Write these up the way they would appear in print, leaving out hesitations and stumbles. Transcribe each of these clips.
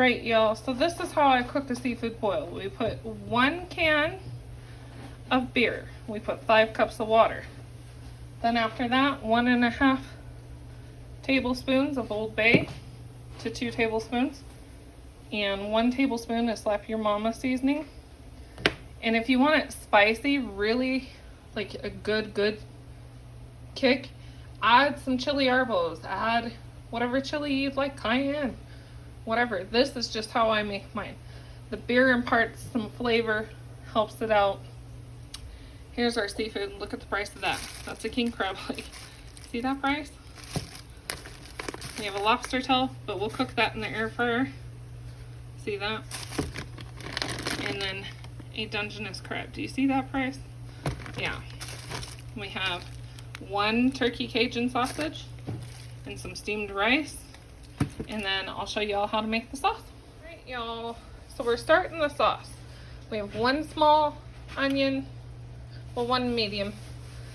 Alright, y'all, so this is how I cook the seafood boil. We put 1 can of beer. We put 5 cups of water. Then after that, 1.5 tablespoons of Old Bay to 2 tablespoons. And 1 tablespoon of Slap Your Mama seasoning. And if you want it spicy, really like a good kick, add some chili arbos. Add whatever chili you'd like, cayenne, whatever. This is just how I make mine. The beer imparts some flavor, helps it out. Here's our seafood. Look at the price of that. That's a king crab leg. See that price? We have a lobster tail, but we'll cook that in the air fryer. See that? And then a Dungeness crab. Do you see that price? Yeah. We have 1 turkey Cajun sausage and some steamed rice. And then I'll show you all how to make the sauce. Alright, y'all. So we're starting the sauce. We have 1 small onion, well, 1 medium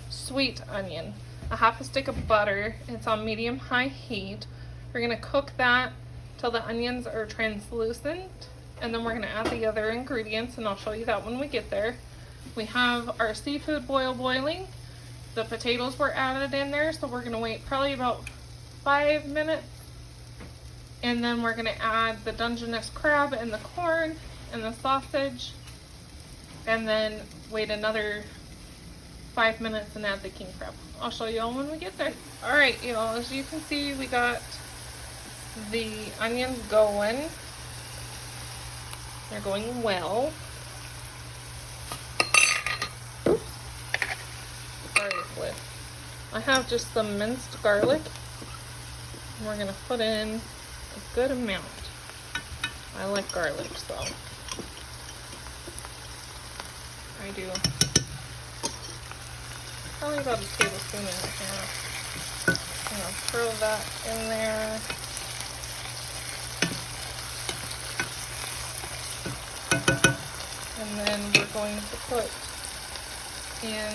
sweet onion, a half a stick of butter. It's on medium-high heat. We're going to cook that till the onions are translucent, and then we're going to add the other ingredients, and I'll show you that when we get there. We have our seafood boiling. The potatoes were added in there, so we're going to wait probably about 5 minutes, and then we're going to add the Dungeness crab and the corn and the sausage, and then wait another 5 minutes and add the king crab. I'll show you all when we get there. Alright, y'all, as you can see, we got the onions going. They're going well. Oops. Sorry, flip. I have just some minced garlic. And we're gonna put in a good amount. I like garlic, so I do probably about a tablespoon and a half. I'm gonna throw that in there. And then we're going to put in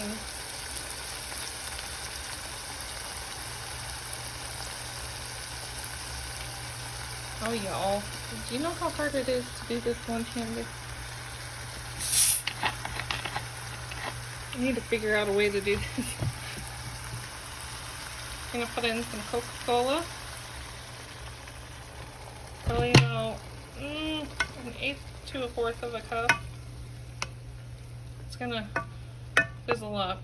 oh, y'all, do you know how hard it is to do this one-handed? I need to figure out a way to do this. I'm gonna put in some Coca-Cola. Probably about 1/8 to 1/4 of a cup. It's gonna fizzle up.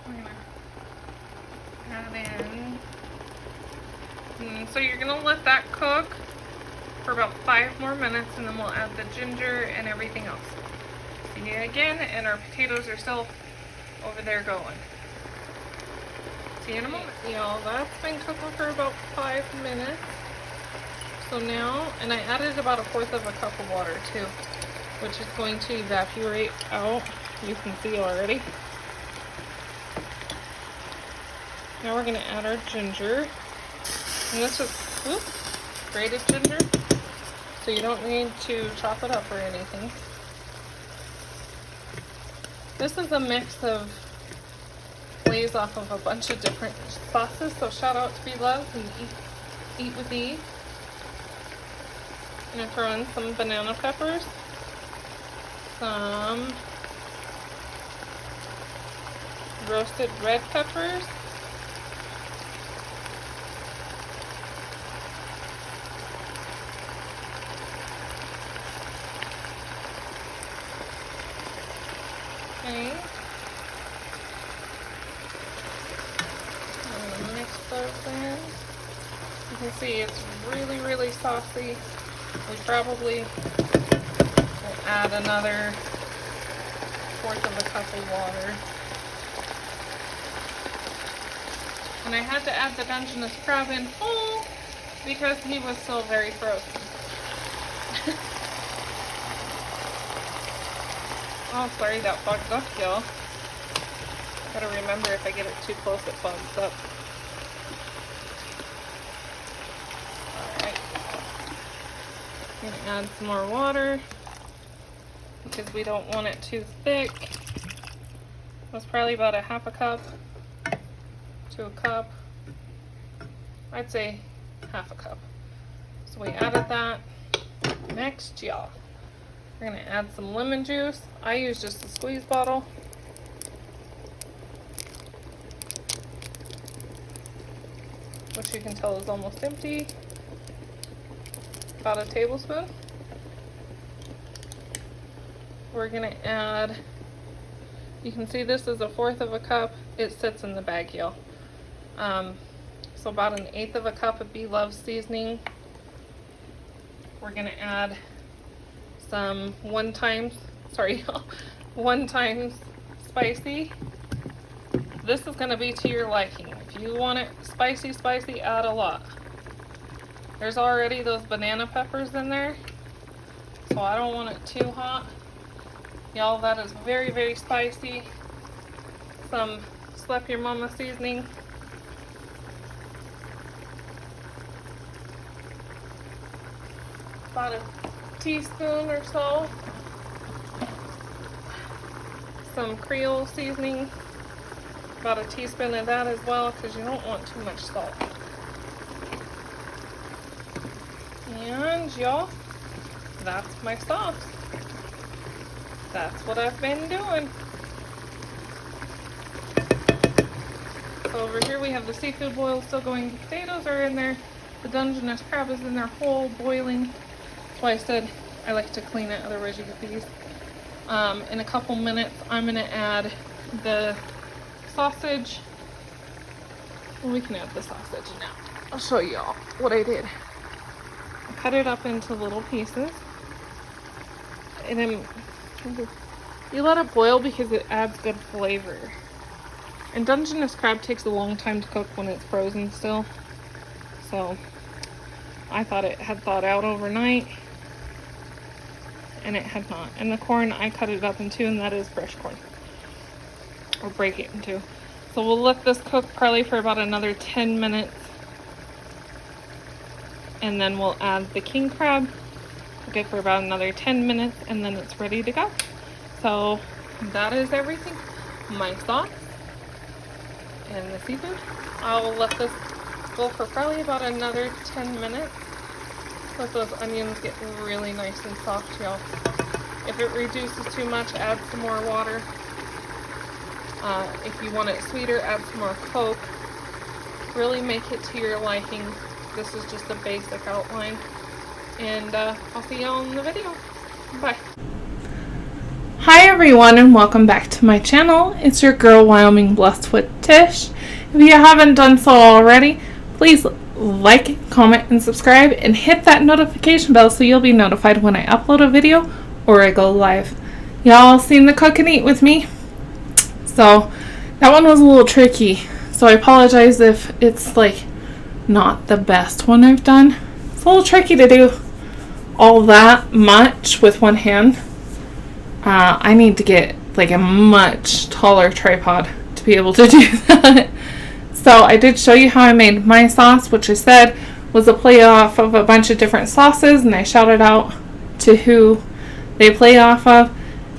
We're gonna add in. So you're gonna let that cook for about 5 more minutes, and then we'll add the ginger and everything else. See you again, and our potatoes are still over there going. See you in a moment. Y'all, that's been cooking for about 5 minutes. So now, and I added about 1/4 of a cup of water too, which is going to evaporate out. You can see already. Now we're gonna add our ginger. And this is grated ginger, so you don't need to chop it up or anything. This is a mix of glaze off of a bunch of different sauces, so shout out to Be Loved and Eat with E. I'm gonna throw in some banana peppers, some roasted red peppers, okay. I'm gonna mix those in. You can see it's really saucy. We probably will add another 1/4 of a cup of water. And I had to add the Dungeness crab in full because he was still very frozen. Oh, sorry that fogged up, y'all. Gotta remember, if I get it too close, it fogs up. Alright. I'm gonna add some more water because we don't want it too thick. That's probably about a half a cup to a cup. I'd say half a cup. So we added that. Next, y'all, we're gonna add some lemon juice. I use just a squeeze bottle. Which you can tell is almost empty. About a tablespoon. We're gonna add, you can see this is 1/4 of a cup. It sits in the bag, y'all. So about 1/8 of a cup of Bee Love seasoning. We're gonna add some one times spicy. This is gonna be to your liking. If you want it spicy, add a lot. There's already those banana peppers in there, so I don't want it too hot. Y'all, that is very, very spicy. Some Slap Your Mama seasoning. About a teaspoon or so. Some Creole seasoning. About a teaspoon of that as well, because you don't want too much salt. And y'all, that's my sauce. That's what I've been doing. So over here we have the seafood boil still going. The potatoes are in there. The Dungeness crab is in there whole, boiling. That's why I said I like to clean it, otherwise you get these. In a couple minutes I'm going to add the sausage. Well, we can add the sausage now. I'll show you all what I did. I cut it up into little pieces. And then you let it boil because it adds good flavor. And Dungeness crab takes a long time to cook when it's frozen still. So I thought it had thawed out overnight. And it had not. And the corn, I cut it up in two, and that is fresh corn. Or break it in two. So we'll let this cook probably for about another 10 minutes. And then we'll add the king crab. Cook it for about another 10 minutes, and then it's ready to go. So that is everything. My sauce and the seafood. I'll let this go for probably about another 10 minutes. Let those onions get really nice and soft, y'all. If it reduces too much, add some more water. If you want it sweeter, add some more Coke. Really make it to your liking. This is just a basic outline. And I'll see y'all in the video. Bye. Hi everyone, and welcome back to my channel. It's your girl Wyoming Blessed with Tish. If you haven't done so already, please like, comment, and subscribe, and hit that notification bell so you'll be notified when I upload a video or I go live. Y'all seen the cook and eat with me? So that one was a little tricky, so I apologize if it's like not the best one I've done. It's a little tricky to do all that much with one hand. I need to get like a much taller tripod to be able to do that. So I did show you how I made my sauce, which I said was a play off of a bunch of different sauces, and I shouted out to who they play off of.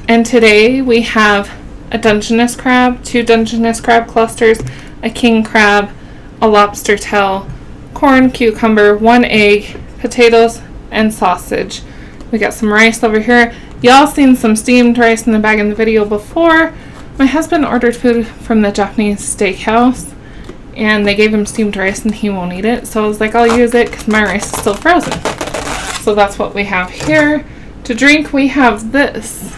And today we have a Dungeness crab, 2 Dungeness crab clusters, a king crab, a lobster tail, corn, cucumber, 1 egg, potatoes, and sausage. We got some rice over here. Y'all seen some steamed rice in the bag in the video before. My husband ordered food from the Japanese steakhouse, and they gave him steamed rice and he won't eat it. So I was like, I'll use it because my rice is still frozen. So that's what we have here. To drink, we have this.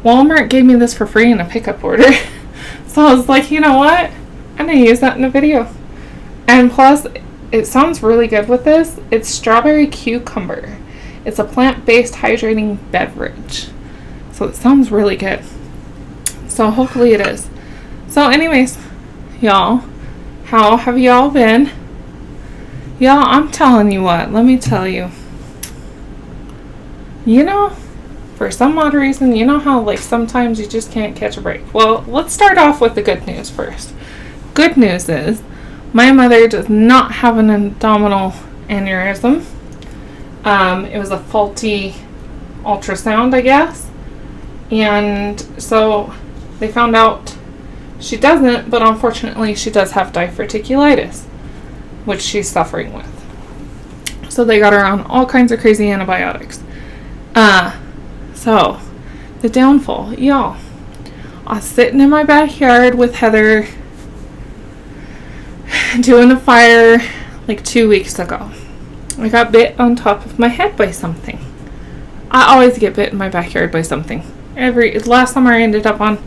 Walmart gave me this for free in a pickup order. So I was like, you know what? I'm going to use that in a video. And plus, it sounds really good with this. It's strawberry cucumber. It's a plant-based hydrating beverage. So it sounds really good. So hopefully it is. So anyways, y'all, how have y'all been? Y'all, I'm telling you what, let me tell you. You know, for some odd reason, you know how like sometimes you just can't catch a break. Well, let's start off with the good news first. Good news is my mother does not have an abdominal aneurysm. It was a faulty ultrasound, I guess. And so they found out she doesn't, but unfortunately she does have diverticulitis, which she's suffering with. So they got her on all kinds of crazy antibiotics. So the downfall, y'all. I was sitting in my backyard with Heather doing a fire like 2 weeks ago. I got bit on top of my head by something. I always get bit in my backyard by something. Last summer I ended up on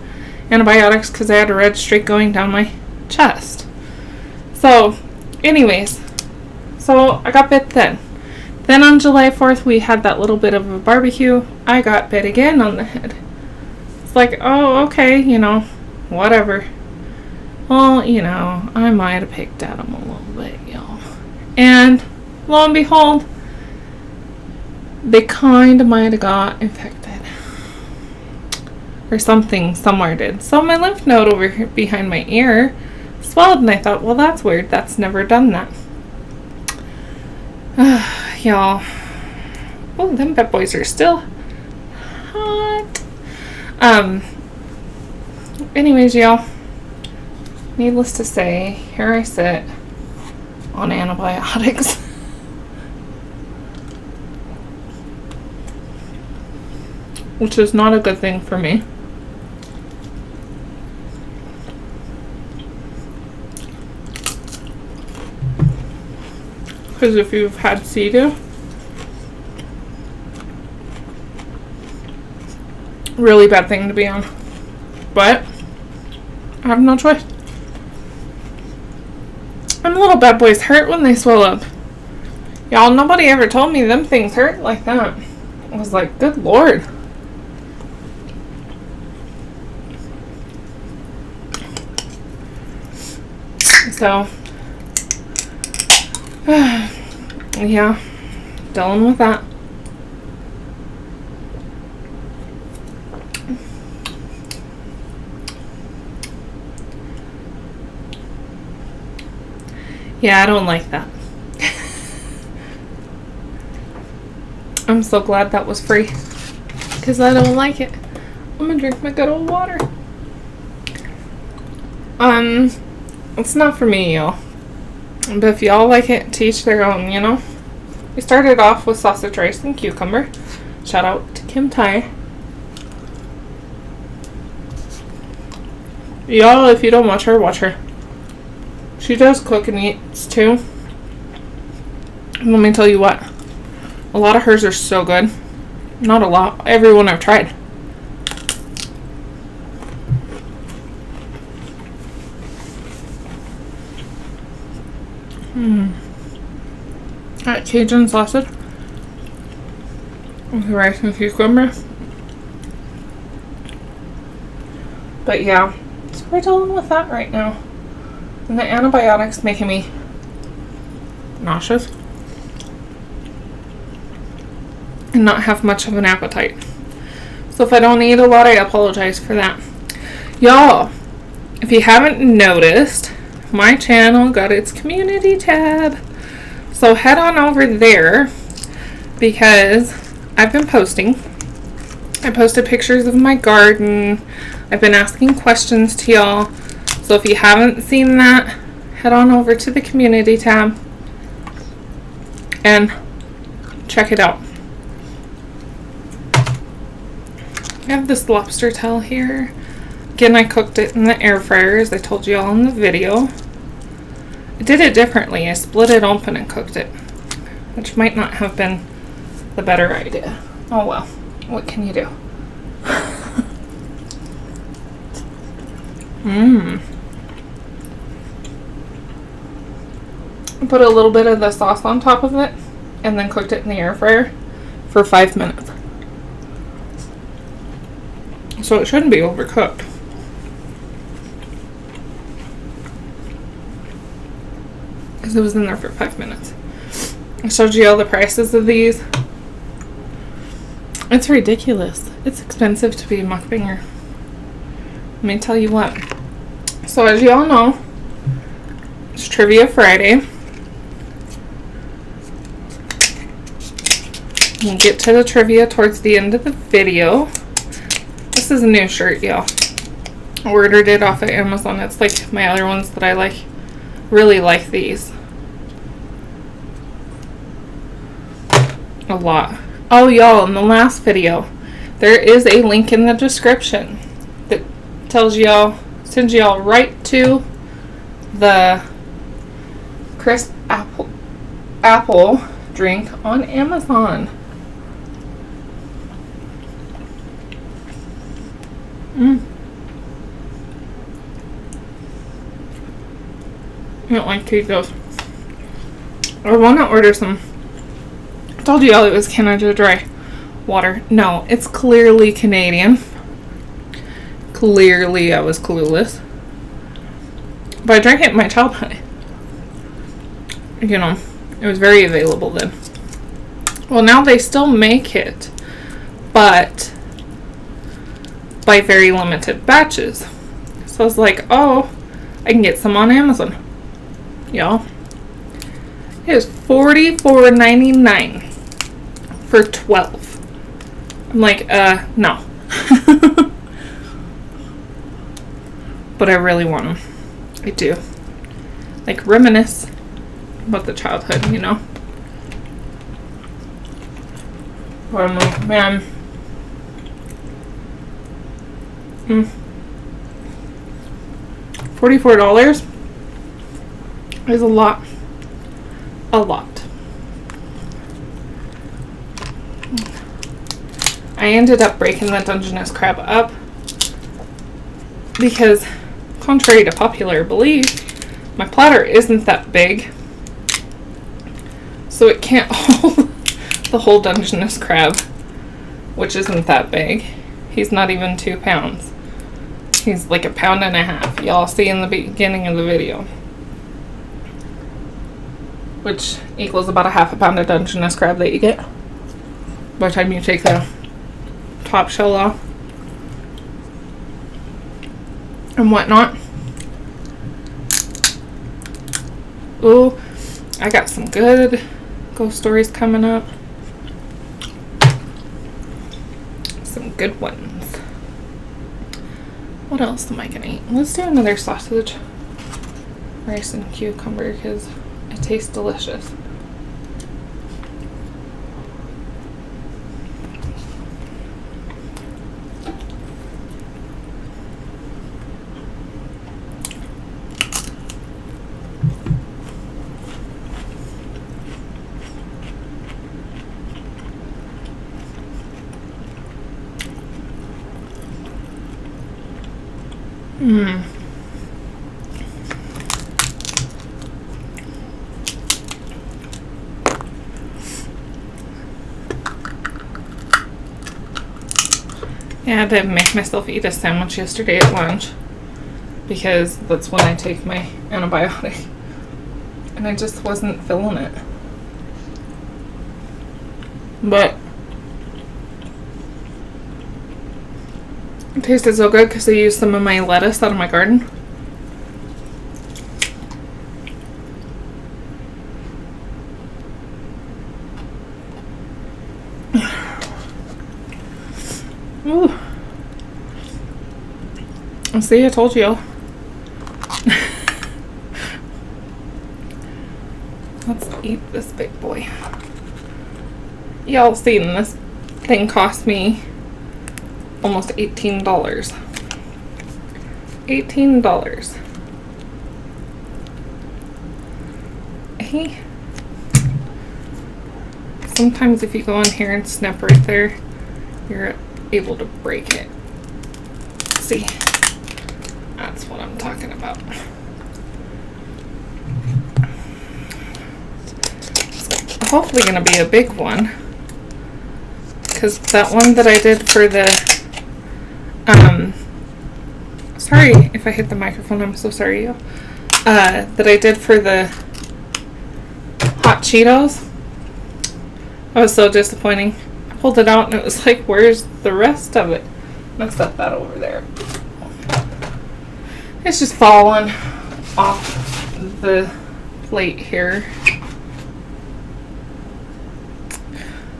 antibiotics because I had a red streak going down my chest. So, anyways, so I got bit then. Then on July 4th we had that little bit of a barbecue. I got bit again on the head. It's like, oh, okay, you know, whatever. Well, you know, I might have picked at him a little bit, y'all. And lo and behold, they kind of might have got infected. Or something somewhere did. So my lymph node over here behind my ear swelled, and I thought, well, that's weird. That's never done that. Y'all. Oh, them bad boys are still hot. Anyways, y'all. Needless to say, here I sit on antibiotics. Which is not a good thing for me. Because if you've had C. diff, really bad thing to be on. But I have no choice. And little bad boys hurt when they swell up. Y'all, nobody ever told me them things hurt like that. I was like, good Lord. So, yeah, dealing with that. Yeah, I don't like that. I'm so glad that was free, because I don't like it. I'm gonna drink my good old water. It's not for me, y'all. But if y'all like it, to each their own, you know? We started off with sausage, rice, and cucumber. Shout out to Kim Tai. Y'all, if you don't watch her, watch her. She does cook and eats too. And let me tell you what. A lot of hers are so good. Not a lot. Every one I've tried. That Cajun sausage with rice and cucumber. But yeah, so we're dealing with that right now. And the antibiotics making me nauseous and not have much of an appetite. So if I don't eat a lot, I apologize for that. Y'all, if you haven't noticed, my channel got its community tab. So head on over there, because I've been posting. I posted pictures of my garden. I've been asking questions to y'all. So if you haven't seen that, head on over to the community tab and check it out. I have this lobster tail here. Again, I cooked it in the air fryer, as I told you all in the video. I did it differently. I split it open and cooked it, which might not have been the better idea. Oh well, what can you do? I put a little bit of the sauce on top of it and then cooked it in the air fryer for 5 minutes. So it shouldn't be overcooked. Because it was in there for 5 minutes. I showed you all the prices of these. It's ridiculous. It's expensive to be a mukbanger. Let me tell you what. So as you all know, it's Trivia Friday. We'll get to the trivia towards the end of the video. This is a new shirt, y'all. ordered it off of Amazon. It's like my other ones that I like. Really like these a lot. Oh, y'all, in the last video, there is a link in the description that tells y'all, sends y'all right to the crisp apple drink on Amazon. I don't like Tito's. I want to order some. I told you all it was Canada Dry water. No, it's clearly Canadian. Clearly I was clueless. But I drank it in my childhood. You know, it was very available then. Well, now they still make it, but by very limited batches. So I was like, oh, I can get some on Amazon. Y'all, it is $44.99 for 12. I'm like, no. But I really want them. I do. Like, reminisce about the childhood, you know? Oh, man. $44 is a lot. A lot. I ended up breaking the Dungeness crab up because, contrary to popular belief, my platter isn't that big, so it can't hold the whole Dungeness crab, which isn't that big. He's not even 2 pounds. He's like 1.5 pounds. Y'all see in the beginning of the video. Which equals about 1/2 pound of Dungeness crab that you get by the time you take the top shell off and whatnot. Ooh, I got some good ghost stories coming up. Some good ones. What else am I gonna eat? Let's do another sausage, rice, and cucumber because it tastes delicious. Yeah, I had to make myself eat a sandwich yesterday at lunch because that's when I take my antibiotic, and I just wasn't feeling it. But it tasted so good because I used some of my lettuce out of my garden. Ooh. See, I told you. Let's eat this big boy. Y'all seen this thing cost me almost $18. $18. Hey. Sometimes if you go in here and snap right there, you're able to break it. See, that's what I'm talking about. It's hopefully gonna be a big one, because that one that I did for the sorry if I hit the microphone, I'm so sorry, y'all. That I did for the hot Cheetos, that was so disappointing. I pulled it out and it was like, where's the rest of it? Let's set that over there. It's just falling off the plate here.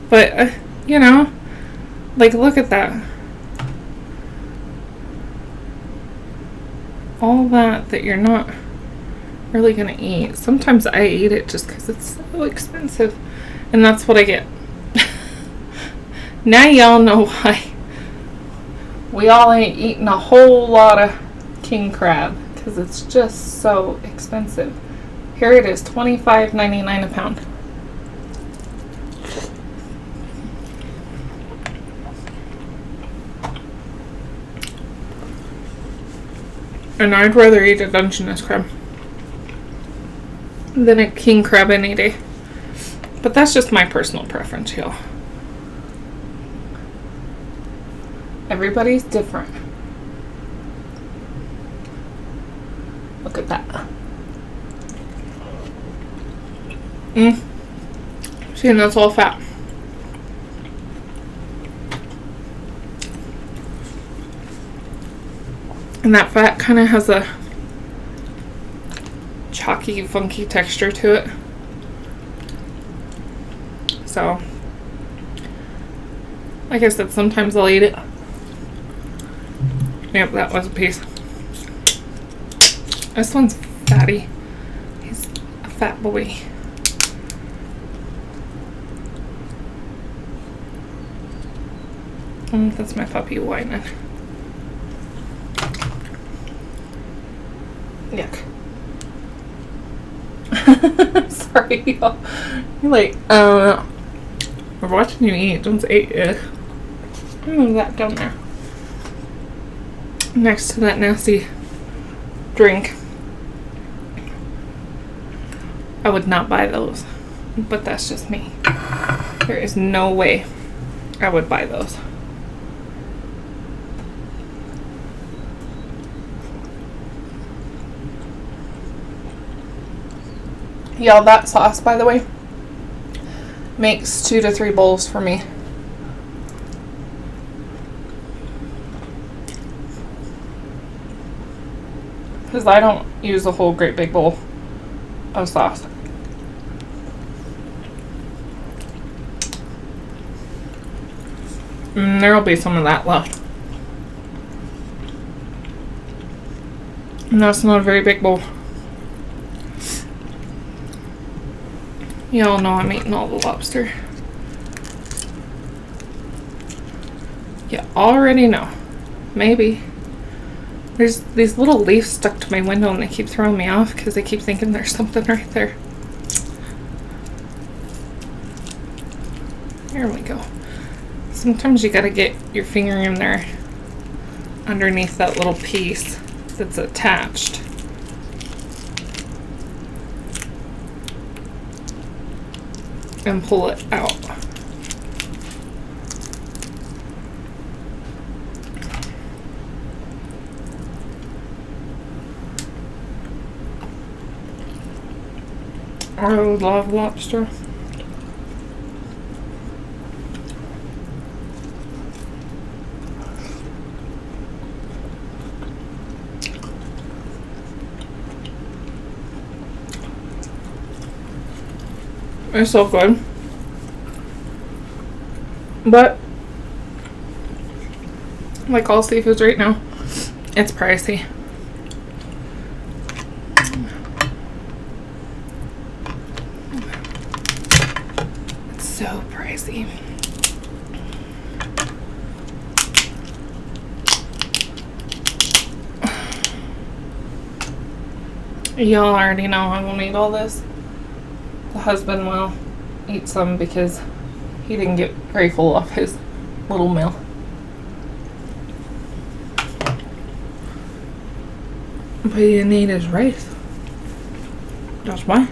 But, you know, like, look at that. all that you're not really gonna eat. Sometimes I eat it just because it's so expensive, and that's what I get. Now y'all know why we all ain't eating a whole lot of king crab, because it's just so expensive. Here it is, $25.99 a pound. And I'd rather eat a Dungeness crab than a king crab any day. But that's just my personal preference, y'all. Everybody's different. Look at that. See, and that's all fat. And that fat kind of has a chalky, funky texture to it. So, like I said, sometimes I'll eat it. Yep, that was a piece. This one's fatty. He's a fat boy. That's my puppy whining. Yuck. Sorry, y'all. You're like, we're watching you eat. Don't say ugh. Move that down there. Next to that nasty drink. I would not buy those. But that's just me. There is no way I would buy those. Y'all, that sauce, by the way, makes 2 to 3 bowls for me. Because I don't use a whole great big bowl of sauce. There'll be some of that left. And that's not a very big bowl. Y'all know I'm eating all the lobster. You already know. Maybe. There's these little leaves stuck to my window and they keep throwing me off because I keep thinking there's something right there. There we go. Sometimes you gotta get your finger in there underneath that little piece that's attached. And pull it out. I love lobster. It's so good. But, like all seafoods right now, it's pricey. It's so pricey. Y'all already know I won't eat all this. The husband will eat some because he didn't get very full off his little meal. But he didn't eat his rice. That's why.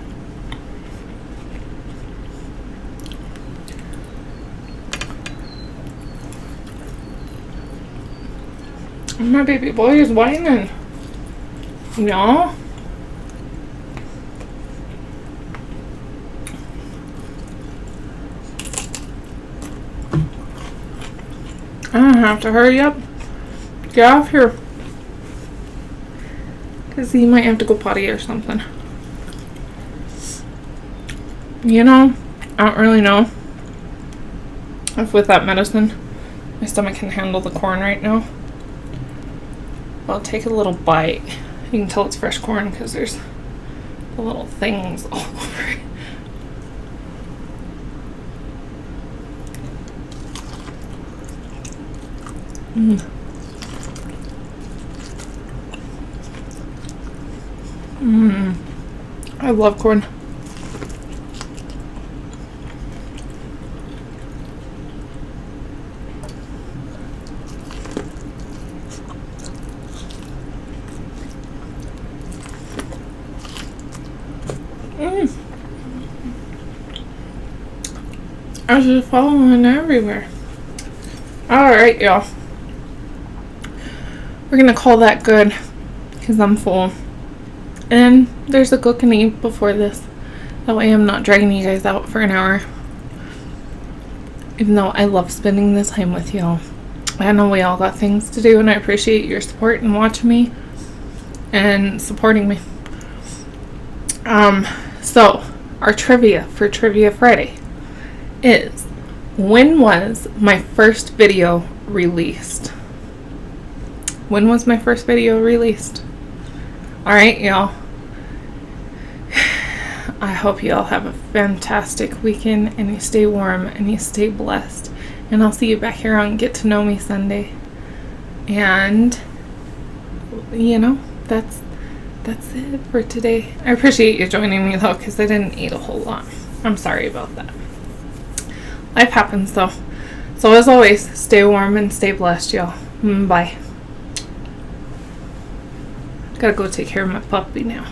My baby boy is whining. Y'all. I have to hurry up. Get off here. Because he might have to go potty or something. You know, I don't really know if with that medicine my stomach can handle the corn right now. I'll take a little bite You can tell it's fresh corn because there's the little things all over it. I love corn. I was just following everywhere. Alright, y'all. We're gonna call that good because I'm full. And there's a cook and eat before this. That way I'm not dragging you guys out for an hour. Even though I love spending this time with y'all. I know we all got things to do, and I appreciate your support and watching me and supporting me. So our trivia for Trivia Friday is, when was my first video released? When was my first video released? Alright, y'all. I hope you all have a fantastic weekend, and you stay warm and you stay blessed. And I'll see you back here on Get to Know Me Sunday. And, you know, that's it for today. I appreciate you joining me, though, because I didn't eat a whole lot. I'm sorry about that. Life happens, though. So, as always, stay warm and stay blessed, y'all. Bye. Gotta go take care of my puppy now.